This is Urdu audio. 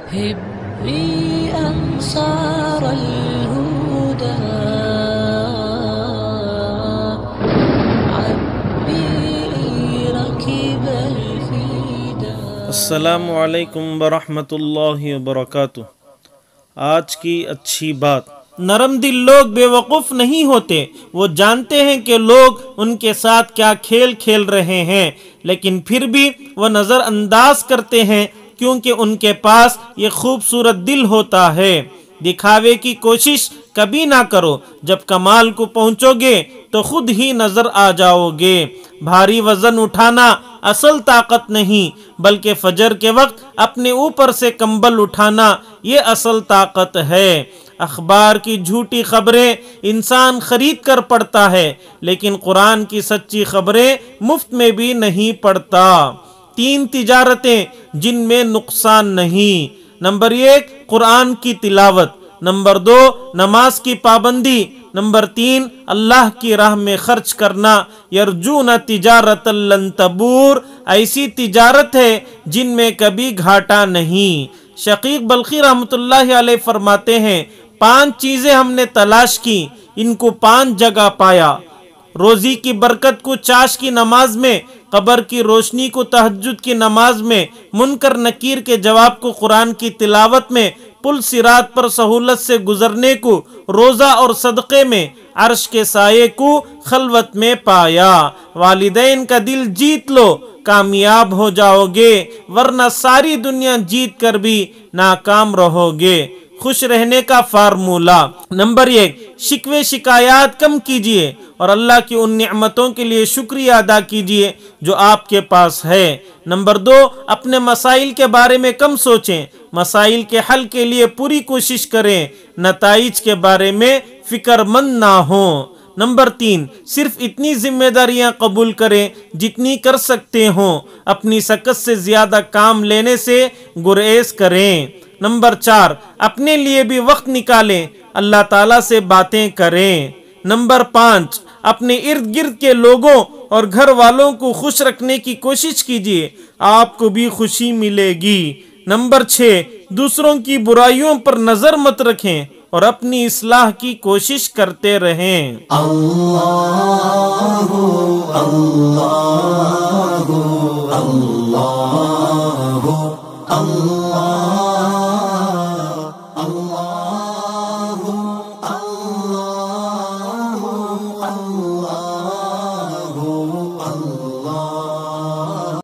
هبي أنصار الهدى عبي ركب الفدا. السلام علیکم ورحمۃ اللہ وبرکاتہ. آج کی اچھی بات: نرم دل لوگ بے وقوف نہیں ہوتے، وہ جانتے ہیں کہ لوگ ان کے ساتھ کیا کھیل کھیل رہے ہیں، لیکن پھر بھی وہ نظر انداز کرتے ہیں کیونکہ ان کے پاس یہ خوبصورت دل ہوتا ہے. دکھاوے کی کوشش کبھی نہ کرو، جب کمال کو پہنچو گے تو خود ہی نظر آ جاؤ گے. بھاری وزن اٹھانا اصل طاقت نہیں، بلکہ فجر کے وقت اپنے اوپر سے کمبل اٹھانا یہ اصل طاقت ہے. اخبار کی جھوٹی خبریں انسان خرید کر پڑھتا ہے، لیکن قرآن کی سچی خبریں مفت میں بھی نہیں پڑھتا. 3 تجارتیں جن میں نقصان نہیں. نمبر 1 قرآن کی تلاوت، نمبر 2 نماز کی پابندی، نمبر 3 اللہ کی راہ میں خرچ کرنا. یرجون تجارت لن تبور، ایسی تجارت ہے جن میں کبھی گھاٹا نہیں. شقیق بلخی رحمۃ اللہ علیہ فرماتے ہیں 5 چیزیں ہم نے تلاش کی، ان کو 5 جگہ پایا. روزی کی برکت کو چاش کی نماز میں، قبر کی روشنی کو تہجد کی نماز میں، منکر نکیر کے جواب کو قرآن کی تلاوت میں، پل صراط پر سہولت سے گزرنے کو روزہ اور صدقے میں، عرش کے سائے کو خلوت میں پایا. والدین کا دل جیت لو، کامیاب ہو جاؤ گے، ورنہ ساری دنیا جیت کر بھی ناکام رہو گے. خوش رہنے کا فارمولہ: نمبر 1 شکوے شکایات کم کیجئے اور اللہ کی ان نعمتوں کے لیے شکریہ ادا کیجئے جو آپ کے پاس ہے. نمبر 2 اپنے مسائل کے بارے میں کم سوچیں، مسائل کے حل کے لیے پوری کوشش کریں، نتائج کے بارے میں فکر مند نہ ہوں. نمبر 3 صرف اتنی ذمہ داریاں قبول کریں جتنی کر سکتے ہوں، اپنی سکت سے زیادہ کام لینے سے گریز کریں. نمبر 4 اپنے لیے بھی وقت نکالیں، اللہ تعالیٰ سے باتیں کریں. نمبر 5 اپنے ارد گرد کے لوگوں اور گھر والوں کو خوش رکھنے کی کوشش کیجیے، آپ کو بھی خوشی ملے گی. نمبر 6 دوسروں کی برائیوں پر نظر مت رکھیں اور اپنی اصلاح کی کوشش کرتے رہیں. اللہ اللہ اللہ